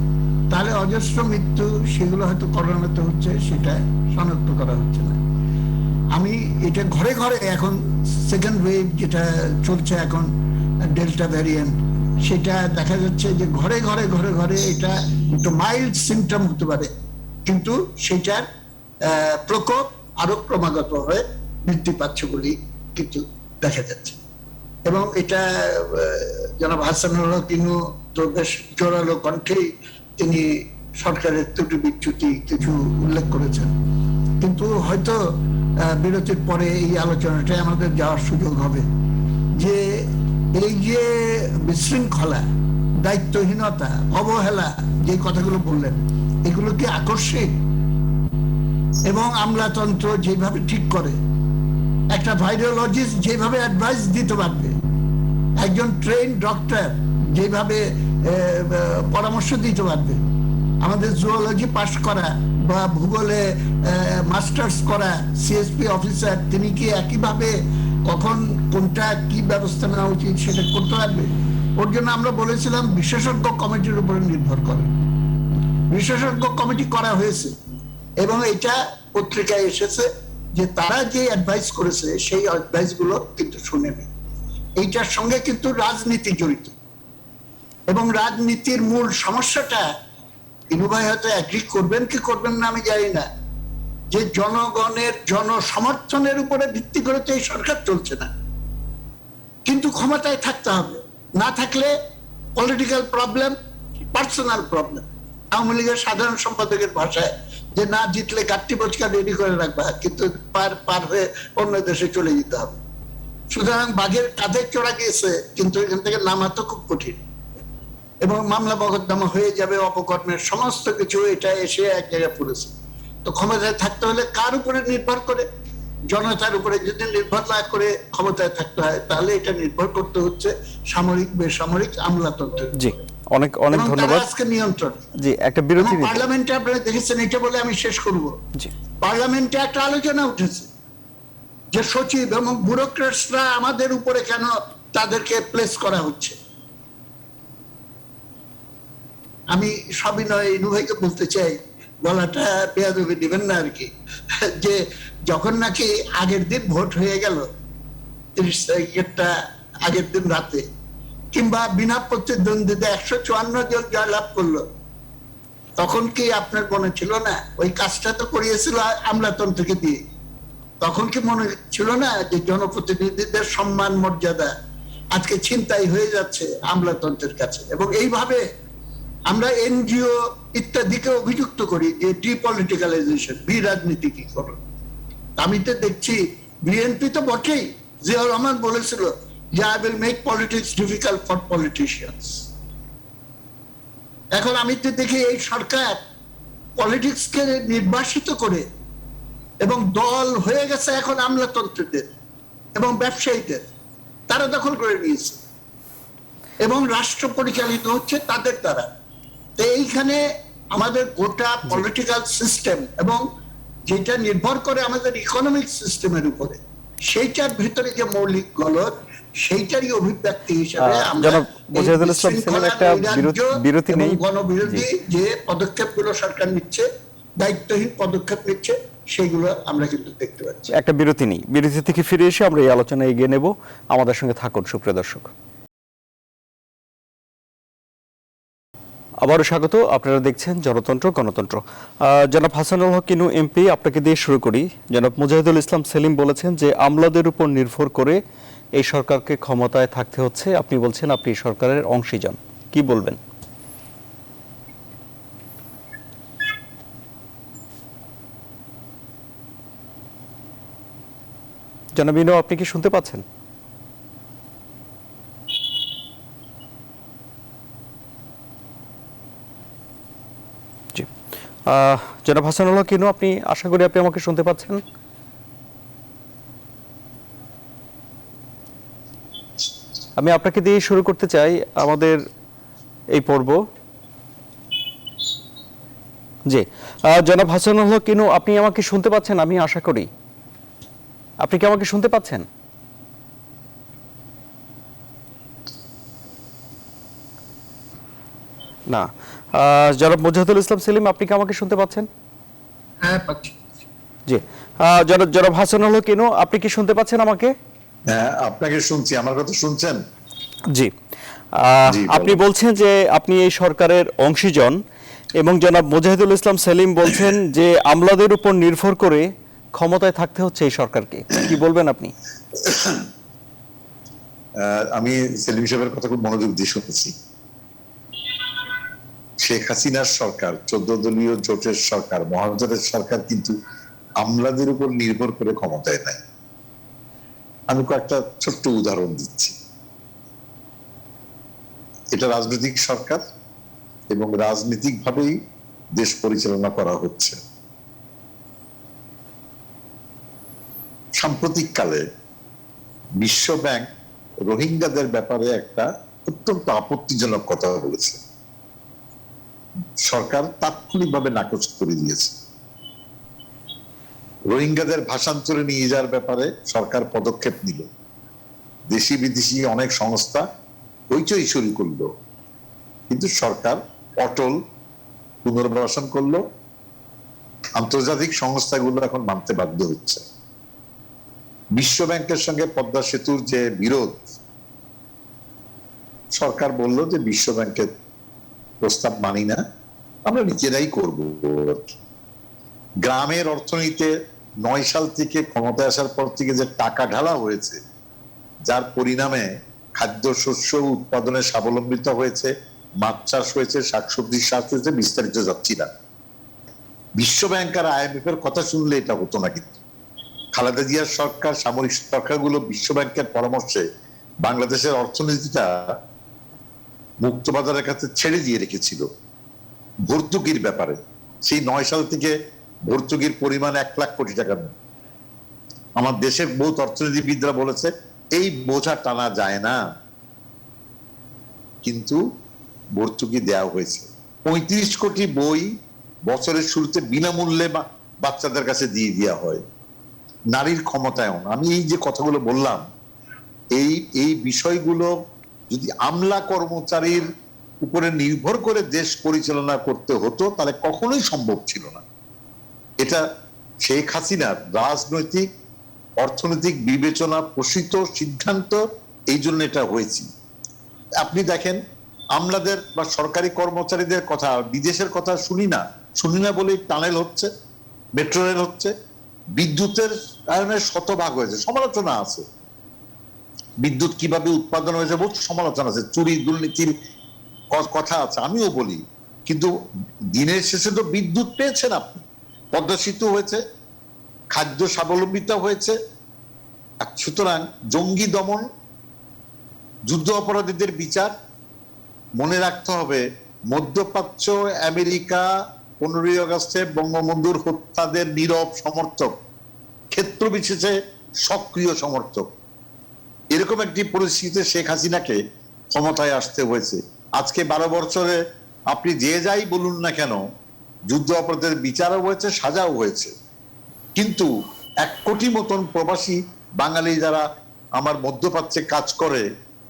তাহলে অজস্র মৃত্যু, সেগুলো হয়তো করোনাতে হচ্ছে, সেটা শনাক্ত করা হচ্ছে না। আমি এটা ঘরে ঘরে এখন সেকেন্ড ওয়েভ যেটা চলছে এখন, ডেল্টা ভ্যারিয়েন্ট, সেটা দেখা যাচ্ছে যে ঘরে ঘরে ঘরে ঘরে এটা একটু মাইল্ড সিমটম হতে পারে, কিন্তু সেটার প্রকোপ আরো ক্রমাগত হয়ে বৃদ্ধি পাচ্ছে বলে কিন্তু দেখা যাচ্ছে। এবং এটা জনাব হাসানুল্লাহ কিনু তো বেশ জোরালো কণ্ঠেই তিনি সরকারের ত্রুটি বিচ্যুতি কিছু উল্লেখ করেছেন। কিন্তু হয়তো বিরতির পরে এই আলোচনাটাই আমাদের যাওয়ার সুযোগ হবে যে এই যে বিশৃঙ্খলা, দায়িত্বহীনতা, অবহেলা, যে কথাগুলো বললেন, এগুলো কি আকস্মিক? এবং আমলাতন্ত্র যেভাবে ঠিক করে, একটা ভাইরোলজিস্ট যেভাবে অ্যাডভাইস দিতে পারবে, একজন ট্রেন ডক্টর যেভাবে পরামর্শ দিতে পারবে, আমাদের জুওলজি পাস করা বা ভূগোলে মাস্টার্স করা সিএসপি অফিসার, তিনি কি একইভাবে কখন কোনটা কি ব্যবস্থা নেওয়া উচিত সেটা করতে পারবে? ওর জন্য আমরা বলেছিলাম বিশেষজ্ঞ কমিটির উপরে নির্ভর করে। বিশেষজ্ঞ কমিটি করা হয়েছে এবং এটা পত্রিকায় এসেছে যে তারা যে অ্যাডভাইস করেছে সেই অ্যাডভাইস গুলো কিন্তু শুনেনি। এইটার সঙ্গে কিন্তু রাজনীতি জড়িত, এবং রাজনীতির মূল সমস্যাটা ইনু ভাই হয়তো এগ্রি করবেন কি করবেন না আমি জানি না, যে জনগণের জনসমর্থনের উপরে ভিত্তি করে তো এই সরকার চলছে না। কিন্তু ক্ষমতায় থাকতে হবে, না থাকলে political problem, personal problem. Awami লীগের সাধারণ সম্পাদকের ভাষায় যে না জিতলে গাট্টি বচকা রেডি করে রাখবা, কিন্তু পার হয়ে অন্য দেশে চলে যেতে হবে। সুতরাং বাঘের কাঁধে চড়া গিয়েছে, কিন্তু এখান থেকে নামা তো খুব কঠিন, এবং মামলা মকদ্দমা হয়ে যাবে, অপকর্মের সমস্ত কিছু এটা এসে এক জায়গায় পড়েছে। তো ক্ষমতায় থাকতে হলে কার উপরে নির্ভর করে? জনতার উপরে যদি নির্ভর না করে ক্ষমতায় থাকতে হয়, তাহলে এটা নির্ভর করতে হচ্ছে সামরিক বেসামরিক আমলাতন্ত্রের। জি, অনেক অনেক এবং তারা ধন্যবাদ। আজকে নিয়ন্ত্রণ। জি, একটা বিরতি নিতে। পার্লামেন্টে আপনারা দেখেছেন, এটা বলে আমি শেষ করব, জি পার্লামেন্টে একটা আলোচনা উঠেছে যে সচিব এবং ব্যুরোক্রেটসরা আমাদের উপরে কেন তাদেরকে প্লেস করা হচ্ছে। আমি সবিনয় ভাইকে বলতে চাই, গলাটা বেয়াদবি দিবেন না আর কি, যে যখন নাকি আগের দিন ভোট হয়ে গেল 30 তারিখেরটা আগের দিন রাতে, কিংবা বিনা প্রতিদ্বন্দ্বিতা 154 জন জয়লাভ করলো, তখন কি আপনার মনে ছিল না ওই কাজটা তো করিয়েছিল আমলাতন্ত্রকে দিয়ে? তখন কি মনে ছিল না যে জনপ্রতিনিধিদের সম্মান মর্যাদা আজকে ছিনতাই হয়ে যাচ্ছে আমলাতন্ত্রের কাছে? এবং এইভাবে আমরা এনজিও ইত্যাদিকে অভিযুক্ত করি যে ডিপলিটিক্যালাইজেশন, বিরাজনীতিকরণ। আমি তো দেখছি বিএনপি তো বটেই, জিয়াউর রহমান বলেছিল যে I will make politics difficult for politicians. এখন আমি তো দেখি এই সরকার পলিটিক্সকে নির্বাসিত করে এবং দল হয়ে গেছে এখন আমলাতন্ত্রদের এবং ব্যবসায়ীদের, তারা দখল করে নিয়েছে এবং রাষ্ট্র পরিচালিত হচ্ছে তাদের দ্বারা। তো এইখানে আমাদের গোটা পলিটিক্যাল সিস্টেম এবং যেটা নির্ভর করে আমাদের ইকোনমিক সিস্টেমের উপরে, সেইটার ভিতরে যে মৌলিক গলদ, সেইটারই অভিব্যক্তি হিসেবে আমরা জনাব মুজাহিদুল ইসলাম সেলিম, একটা বিরতি নেই। গণবিরোধী যে পদক্ষেপগুলো সরকার নিচ্ছে, দায়িত্বহীন পদক্ষেপ নিচ্ছে, সেগুলো আমরা কিন্তু দেখতে পাচ্ছি। একটা বিরতি নেই, বিরতি থেকে ফিরে এসে আমরা এই আলোচনা এগিয়ে নেব। আমাদের সঙ্গে থাকুন সুপ্রিয় দর্শক। আবারও স্বাগত, আপনারা দেখছেন জনতন্ত্র গণতন্ত্র। জনাব হাসানুল হক কিনু এমপি, আপনাকে দিয়ে শুরু করি। জনাব মুজাহিদুল ইসলাম সেলিম বলেছেন যে আমলাদের উপর নির্ভর করে এই সরকারকে ক্ষমতায় থাকতে হচ্ছে। আপনি বলছেন আপনি সরকারের অংশীজন, কি বলবেন? জনাব ইনো, আপনি কি শুনতে পাচ্ছেন? জি, জনাব হাসানুল হক কিনু, আপনি, আশা করি আপনি আমাকে শুনতে পাচ্ছেন। আমি আপনাকে দিয়ে শুরু করতে চাই আমাদের এই পর্ব। জি, জনাব হাসানুল হক কিনু, আপনি আমাকে শুনতে পাচ্ছেন? আমি আশা করি আপনি কি আমাকে শুনতে পাচ্ছেন? না। জনাব মুজাহিদুল ইসলাম সেলিম, আপনি কি আমাকে শুনতে পাচ্ছেন? হ্যাঁ, পাচ্ছি। জি, জনাব হাসানুল হক কিনু, আপনি কি শুনতে পাচ্ছেন আমাকে? হ্যাঁ, আপনাকে শুনছি। আমার কথা শুনছেন? জি, জি, আপনি বলুন। বলছেন যে আপনি এই সরকারের অংশীজন, এবং জনাব মুজাহিদুল ইসলাম সেলিম বলছেন যে আমলাদের উপর নির্ভর করে ক্ষমতায় থাকতে হচ্ছে এই সরকারকে। কি বলবেন আপনি? আমি সেলিম সাহেবের কথা খুব মনোযোগ দিয়ে শুনেছি। শেখ হাসিনার সরকার, 14 দলীয় জোটের সরকার, মহাজোটের সরকার কিন্তু আমলাদের উপর নির্ভর করে ক্ষমতায় নাই। আমি কয়েকটা ছোট্ট উদাহরণ দিচ্ছি। এটা রাজনৈতিক সরকার এবং রাজনৈতিক ভাবেই দেশ পরিচালনা করা হচ্ছে। সাম্প্রতিক কালে বিশ্ব ব্যাংক রোহিঙ্গাদের ব্যাপারে একটা অত্যন্ত আপত্তিজনক কথা বলেছে। সরকার তাৎক্ষণিকভাবে নাকচ করে দিয়েছে। রোহিঙ্গাদের ভাষান্তরে নিয়ে যাওয়ার ব্যাপারে সরকার পদক্ষেপ নিল। দেশি বিদেশি অনেক সংস্থা হইচই শুরু করলো, কিন্তু সরকার অটল পুনর্বাসন করলো। আন্তর্জাতিক সংস্থাগুলো এখন মানতে বাধ্য হচ্ছে। বিশ্ব ব্যাংকের সঙ্গে পদ্মা সেতুর যে বিরোধ, সরকার বলল যে বিশ্ব ব্যাংকের প্রস্তাব মানি না, আমরা নিজেরাই করবো। গ্রামের অর্থনীতিতে 9 সাল থেকে ক্ষমতায় আসার পর থেকে যে টাকা ঢালা হয়েছে, যার পরিণামে খাদ্য শস্য উৎপাদনে স্বাবলম্বিতা হয়েছে, মাছ চাষ হয়েছে, শাকসবজির চাষ হয়েছে, বিস্তারিত যাচ্ছি না। বিশ্ব ব্যাংক আর IMF এর কথা শুনলে এটা হতো না, কিন্তু খালেদা জিয়ার সরকার, সামরিক সরকারগুলো বিশ্ব ব্যাংকের পরামর্শে বাংলাদেশের অর্থনীতিটা মুক্ত বাজারের কাছে ছেড়ে দিয়ে রেখেছিল। ভর্তুকির ব্যাপারে সেই 9 সাল থেকে ভর্তুকির পরিমাণ 1 লাখ কোটি টাকা। আমার দেশের বহুত অর্থনীতিবিদরা বলেছে এই বোঝা টানা যায় না, কিন্তু ভর্তুকি দেওয়া হয়েছে, 35 কোটি বই বছরের শুরুতে বিনামূল্যে বাচ্চাদের কাছে দিয়ে দেওয়া হয়। নারীর ক্ষমতায়ন, আমি এই যে কথাগুলো বললাম, এই বিষয়গুলো যদি আমলা কর্মচারীর উপরে নির্ভর করে দেশ পরিচালনা করতে হতো তাহলে কখনোই সম্ভব ছিল না। এটা শেখ হাসিনার রাজনৈতিক অর্থনৈতিক বিবেচনা প্রসূত সিদ্ধান্ত, এই জন্য এটা হয়েছে। আপনি দেখেন আমলাদের বা সরকারি কর্মচারীদের কথা, বিদেশের কথা শুনি না বলেই টানেল হচ্ছে, মেট্রো রেল হচ্ছে, বিদ্যুতের আয়নের শতভাগ হয়েছে, সমালোচনা আছে। বিদ্যুৎ কিভাবে উৎপাদন হয়েছে বহু সমালোচনা আছে, চুরি দুর্নীতির কথা আছে, আমিও বলি, কিন্তু দিনের শেষে তো বিদ্যুৎ পেয়েছেন আপনি, পদ্মা সেতু হয়েছে, খাদ্য স্বাবলম্বিতা হয়েছে। সুতরাং জঙ্গি দমন, যুদ্ধ অপরাধীদের বিচার, মনে রাখতে হবে মধ্যপ্রাচ্য, আমেরিকা 15ই আগস্টে বঙ্গবন্ধুর হত্যাদের নীরব সমর্থক, ক্ষেত্র বিশেষে সক্রিয় সমর্থক। এরকম একটি পরিস্থিতিতে শেখ হাসিনাকে ক্ষমতায় আসতে হয়েছে। আজকে 12 বছরে আপনি যে যাই বলুন না কেন, যুদ্ধ অপরাধের বিচারও হয়েছে, সাজাও হয়েছে, কিন্তু 1 কোটি মতন প্রবাসী বাঙালি যারা আমার মধ্যপ্রাচ্যে কাজ করে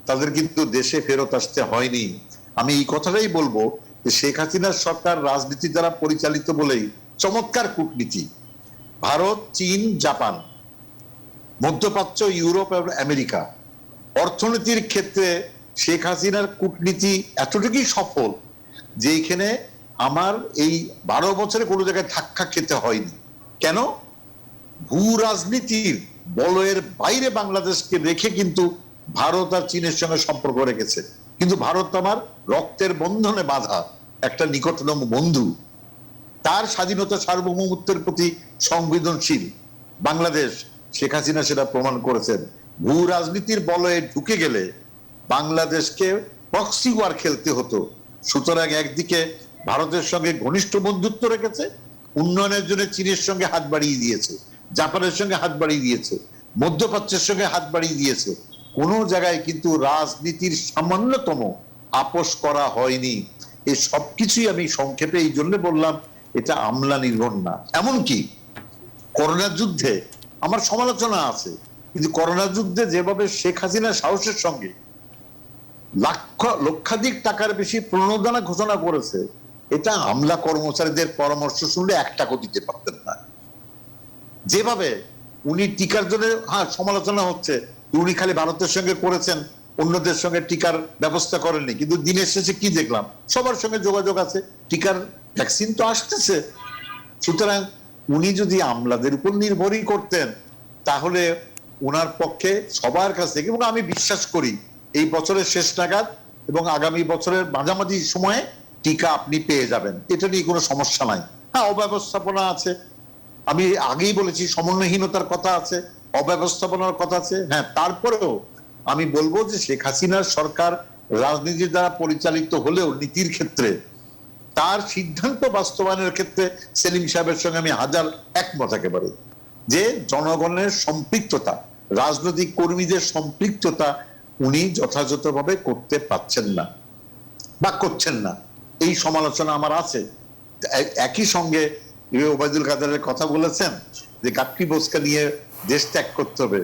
তাদের কিন্তু দেশে ফেরত আসতে হয়নি। আমি এই কথাটাই বলবো যে শেখ হাসিনার সরকার রাজনীতি দ্বারা পরিচালিত বলেই চমৎকার কূটনীতি, ভারত, চীন, জাপান, মধ্যপ্রাচ্য, ইউরোপ এবং আমেরিকা, অর্থনীতির ক্ষেত্রে শেখ হাসিনার কূটনীতি এতটুকুই সফল যে এখানে আমার এই 12 বছরে কোনো জায়গায় ধাক্কা খেতে হয়নি। কেন? ভূ রাজনীতির বলয়ের বাইরে বাংলাদেশকে রেখে কিন্তু ভারত আর চীনের সঙ্গে সম্পর্ক রেখেছে, কিন্তু ভারত আমার রক্তের বন্ধনে বাঁধা একটা নিকটতম বন্ধু, তার স্বাধীনতা সার্বভৌমত্বের প্রতি সংবেদনশীল বাংলাদেশ। শেখ হাসিনা সেটা প্রমাণ করেছেন। ভূ রাজনীতির বলয়ে ঢুকে গেলে বাংলাদেশকে প্রক্সি ওয়ার খেলতে হতো। সুতরাং একদিকে ভারতের সঙ্গে ঘনিষ্ঠ বন্ধুত্ব রেখেছে, উন্নয়নের জন্য চীনের সঙ্গে হাত বাড়িয়ে দিয়েছে, জাপানের সঙ্গে হাত বাড়িয়ে দিয়েছে, মধ্যপ্রাচ্যের সঙ্গে হাত বাড়িয়ে দিয়েছে, কোন জায়গায় কিন্তু রাজনীতির সামান্যতম আপোষ করা হয়নি। এই সবকিছুই আমি সংক্ষেপে এই জন্য বললাম এটা আমলা নির্ভর না। এমনকি করোনা যুদ্ধে আমার সমালোচনা আছে, কিন্তু করোনা যুদ্ধে যেভাবে শেখ হাসিনা সাহসের সঙ্গে লক্ষাধিক টাকার বেশি প্রণোদনা ঘোষণা করেছে, এটা আমলা কর্মচারীদের পরামর্শ শুনলে 1 টাকা দিতে পারতেন না। যেভাবে উনি টিকার জন্য সমালোচনা হচ্ছে, উনি খালি ভারতের সঙ্গে করেছেন, অন্যদের সঙ্গে টিকার ব্যবস্থা করেননি, কিন্তু দিনের শেষে কি দেখলাম, সবার সঙ্গে যোগাযোগ আছে, টিকার ভ্যাকসিন তো আসতেছে। সুতরাং উনি যদি আমলাদের উপর নির্ভরই করতেন তাহলে ওনার পক্ষে সবার কাছ থেকে, এবং আমি বিশ্বাস করি এই বছরের শেষ নাগাদ এবং আগামী বছরের মাঝামাঝি সময়ে টিকা আপনি পেয়ে যাবেন, এটা নিয়ে কোনো সমস্যা নাই। হ্যাঁ, অব্যবস্থাপনা আছে, আমি আগেই বলেছি, সমন্বয়হীনতার কথা আছে, অব্যবস্থাপনার কথা আছে। হ্যাঁ, তারপরেও আমি বলবো যে শেখ হাসিনার সরকার রাজনীতির দ্বারা পরিচালিত হলেও নীতির ক্ষেত্রে, তার সিদ্ধান্ত বাস্তবায়নের ক্ষেত্রে সেলিম সাহেবের সঙ্গে আমি একমত একেবারে, যে জনগণের সম্পৃক্ততা, রাজনৈতিক কর্মীদের সম্পৃক্ততা উনি যথাযথভাবে করতে পারছেন না বা করছেন না, এই সমালোচনা আমার আছে। একই সঙ্গে ওবায়দুল কাদেরের কথা বলেছেন যে কাটকি বোসকা নিয়ে দেশ ত্যাগ করতে হবে।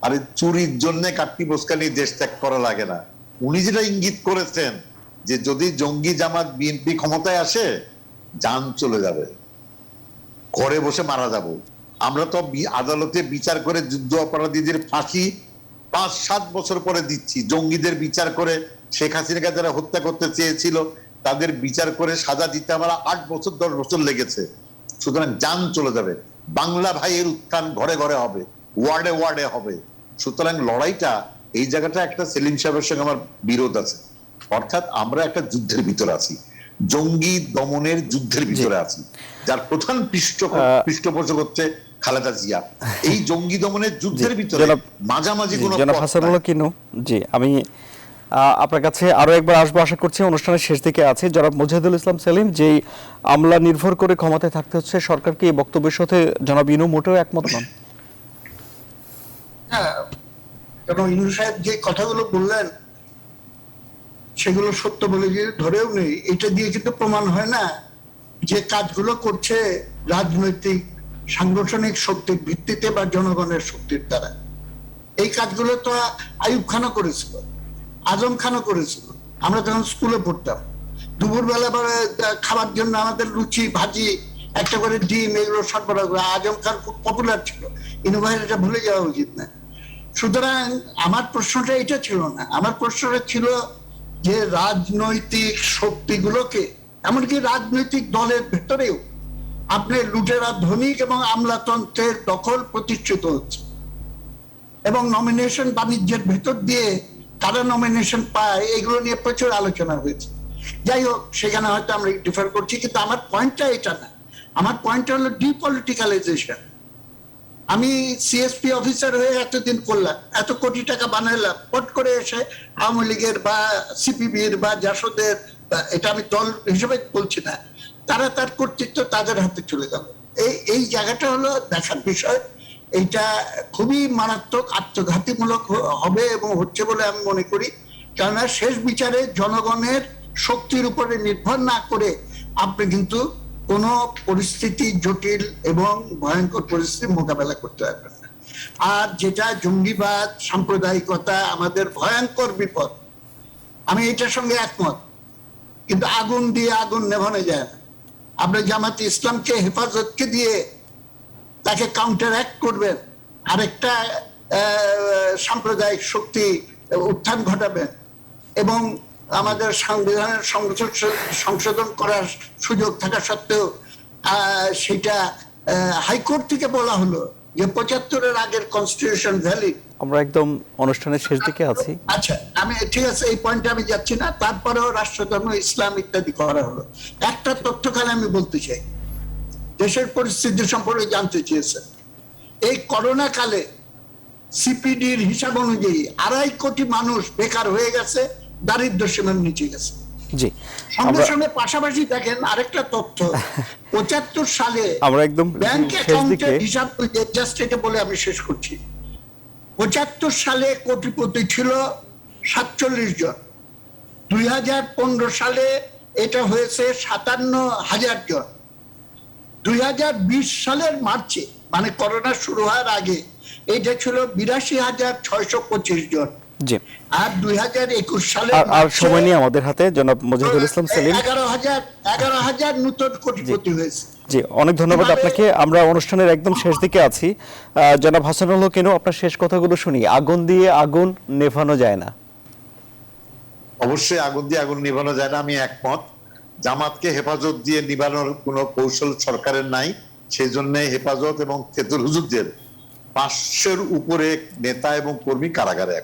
আরে চুরির জন্য কাটকি বোসকা নিয়ে দেশ ত্যাগ করা লাগে না। উনি যেটা ইঙ্গিত করেছেন যে যদি জঙ্গি জামাত বিএনপি ক্ষমতায় আসে, জান চলে যাবে, ঘরে বসে মারা যাব। আমরা তো আদালতে বিচার করে যুদ্ধ অপরাধীদের ফাঁসি 5-7 বছর পরে দিচ্ছি, জঙ্গিদের বিচার করে শেখ হাসিনাকে যারা হত্যা করতে চেয়েছিল তাদের বিচার করে সাজা দিতে আমার 8 বছর 10 বছর লেগেছে। সুতরাং জান চলে যাবে। বাংলা ভাইয়ের উত্থান ঘরে ঘরে হবে, ওয়ার্ডে ওয়ার্ডে হবে। সুতরাং লড়াইটা এই জায়গাটা একটা সেলিম সাহেবের সঙ্গে আমার বিরোধ আছে, অর্থাৎ আমরা একটা যুদ্ধের ভিতরে আছি, জঙ্গি দমনের যুদ্ধের ভিতরে আছি, যার প্রধান পৃষ্ঠপোষক হচ্ছে খালেদা জিয়া। এই জঙ্গি দমনের যুদ্ধের ভিতরে মাঝামাঝি কোনো জি, আমি আপনার কাছে আরো একবার আসবো আশা করছি, অনুষ্ঠানের শেষ দিকে আছে। জনাব মুজাহিদুল ইসলাম সেলিম, যেই আমলা নির্ভর করে ক্ষমতায় থাকতে হচ্ছে সরকারকে, এই বক্তব্যের সাথে জনাব ইনু মোটেও একমত নন। হ্যাঁ, ইনু সাহেব যে কথাগুলো বললেন সেগুলো সত্য বলে যে ধরেও নেই, এটা দিয়ে কিন্তু প্রমাণ হয় না যে কাজগুলো করছে রাজনৈতিক সাংগঠনিক শক্তির ভিত্তিতে বা জনগণের শক্তির দ্বারা। এই কাজগুলো তো আইয়ুব খানও করেছিল, আজম খানও করেছিল। আমরা তখন স্কুলে পড়তাম, দুপুরবেলা খাবার জন্য আমাদের লুচি ভাজি একটা করে ডিম এগুলো সরবরাহ করে। আজম খান খুব পপুলার ছিল, ইনোভাইট, এটা ভুলে যাওয়া উচিত না। সুতরাং আমার প্রশ্নটা এটা ছিল না, আমার প্রশ্নটা ছিল যে রাজনৈতিক শক্তিগুলোকে, এমনকি রাজনৈতিক দলের ভেতরেও আপনি লুটেরা ধনিক এবং আমলাতন্ত্রের দখল প্রতিষ্ঠিত হচ্ছে, এবং নমিনেশন বাণিজ্যের ভেতর দিয়ে কারা নমিনেশন পায় এগুলো নিয়ে প্রচুর আলোচনা হয়েছে। যাই হোক, সেখানে হয়তো আমরা ডিফার করছি, কিন্তু আমার পয়েন্টটা এটা না। আমার পয়েন্টটা হলো ডিপলিটিক্যালাইজেশন। আমি সিএসপি অফিসার হয়ে এতদিন করলাম, এত কোটি টাকা বানাইলাম, পট করে এসে আওয়ামী লীগের বা সিপিবির বা জাসদের, এটা আমি দল হিসেবে বলছি না, তারা তার কর্তৃত্ব তাদের হাতে চলে গেল। এই জায়গাটা হলো দেখার বিষয়। এইটা খুবই মারাত্মক আত্মঘাতীমূলক হবে এবং হচ্ছে বলে আমি মনে করি। কেননা শেষ বিচারে জনগণের শক্তির উপরে নির্ভর না করে আপনি কিন্তু কোন পরিস্থিতি, জটিল এবং ভয়ঙ্কর পরিস্থিতির মোকাবেলা করতে পারবেন না। আর যেটা জঙ্গিবাদ, সাম্প্রদায়িকতা আমাদের ভয়ঙ্কর বিপদ, আমি এটার সঙ্গে একমত। কিন্তু আগুন দিয়ে আগুন নেভানো যায় না। আপনি জামাতে ইসলামকে হেফাজতকে দিয়ে তাকে কাউন্টার অ্যাক্ট করবেন, আরেকটা সাম্প্রদায়িক শক্তি উত্থান ঘটাবেন, এবং আমাদের সংবিধানের সংশোধন করার সুযোগ থাকা সত্ত্বেও সেটা হাইকোর্ট থেকে বলা হলো যে 75-এর আগের কনস্টিটিউশন ভ্যালিড। আমরা একদম অনুষ্ঠানের শেষ দিকে আছি। আচ্ছা, আমি ঠিক আছে, এই পয়েন্টে আমি যাচ্ছি না। তারপরেও রাষ্ট্রধর্ম, ইসলাম ইত্যাদি করা হলো। একটা তথ্য খালি আমি বলতে চাই, দেশের পরিস্থিতি সম্পর্কে জানতে চেয়েছেন। এই করোনা কালে সিপিডির হিসাব অনুযায়ী 2.5 কোটি মানুষ বেকার হয়ে গেছে, দারিদ্র সীমার নিচে গেছে। জি, সঙ্গে সঙ্গে পাশাপাশি দেখেন আরেকটা তথ্য, 75 সালে আমরা একদম ব্যাংক শেষ অ্যাকাউন্টের দিকে। হিসাব, জাস্ট এটা বলে আমি শেষ করছি। 75 সালে কোটিপতি ছিল 47 জন, 2015 সালে এটা হয়েছে 57,000 জন, 2020 সালের মার্চে মানে করোনা শুরু হওয়ার আগে এটা ছিল 82,625 জন। জি, আর 2021 সালে আর সময় নিয়ে আমাদের হাতে জনাব মজিদুল ইসলাম সেলিম 11,000 নতুন কোটিপতি হয়েছে। জি, অনেক ধন্যবাদ আপনাকে। আমরা অনুষ্ঠানের একদম শেষ দিকে আছি। জনাব হাসানুল হক, আপনার শেষ কথাগুলো শুনি। আগুন দিয়ে আগুন নেভানো যায় না। অবশ্যই আগুন দিয়ে আগুন নিভানো যায় না, আমি একমত। জামাতকে হেফাজত দিয়ে নিভানোর কোনো কৌশল সরকারের নাই, সেই জন্য হেফাজত এবং তেতুল হুজুরদের 500-এর উপরে নেতা এবং কর্মী কারাগারে।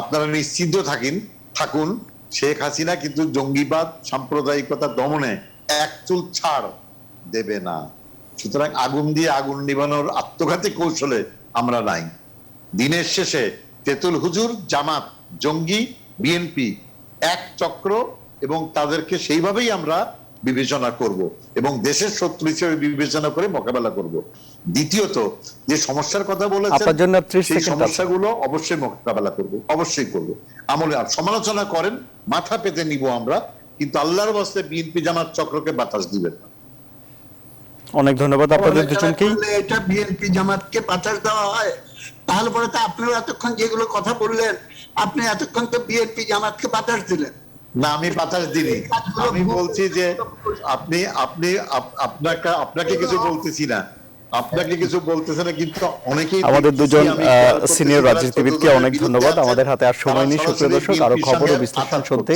আপনারা নিশ্চিন্ত থাকুন, শেখ হাসিনা কিন্তু জঙ্গিবাদ, সাম্প্রদায়িকতা দমনে এক চুল ছাড় দেবে না। সুতরাং আগুন দিয়ে আগুন নিভানোর আত্মঘাতী কৌশলে আমরা নাই। দিনের শেষে তেতুল হুজুর, জামাত, জঙ্গি, বিএনপি এক চক্র, এবং তাদেরকে সেইভাবেই আমরা বিবেচনা করব এবং দেশের শত্রু হিসেবে বিবেচনা করে মোকাবেলা করব। দ্বিতীয়ত, যে সমস্যার কথা বলেছেন, আপনার জন্য 30 সেই সেকেন্ড আছে। সমস্যাগুলো অবশ্যই মোকাবেলা করব, অবশ্যই করব। আমলে সমালোচনা করেন, মাথা পেতে নিব আমরা, কিন্তু আল্লাহর ওয়াস্তে বিএনপি জামাত চক্রকে বাতাস দিবেন না। অনেক ধন্যবাদ আপনাদের দুজনকেই। এটা বিএনপি জামাতকে বাতাস দেওয়া হয়, তাহলে পরে তো আপনিও এতক্ষণ যেগুলো কথা বললেন, আপনি এতক্ষণ তো বিএনপি জামাতকে বাতাস দিলেন না। আমি বাতাস দিইনি, আমি বলছি যে আপনি আপনি আপনাকে কিছু বলতেছি না, আপনাকে কিছু বলতেছে না, কিন্তু অনেকেই আমাদের দুজন সিনিয়র রাজনীতিবিদকে অনেক ধন্যবাদ। আমাদের হাতে আর সময় নেই সুপ্রিয় দর্শক, আরো খবর ও বিশ্লেষণ শুনতে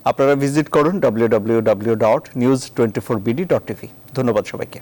আপনারা ভিজিট করুন www.news24bd.tv। ধন্যবাদ সবাইকে।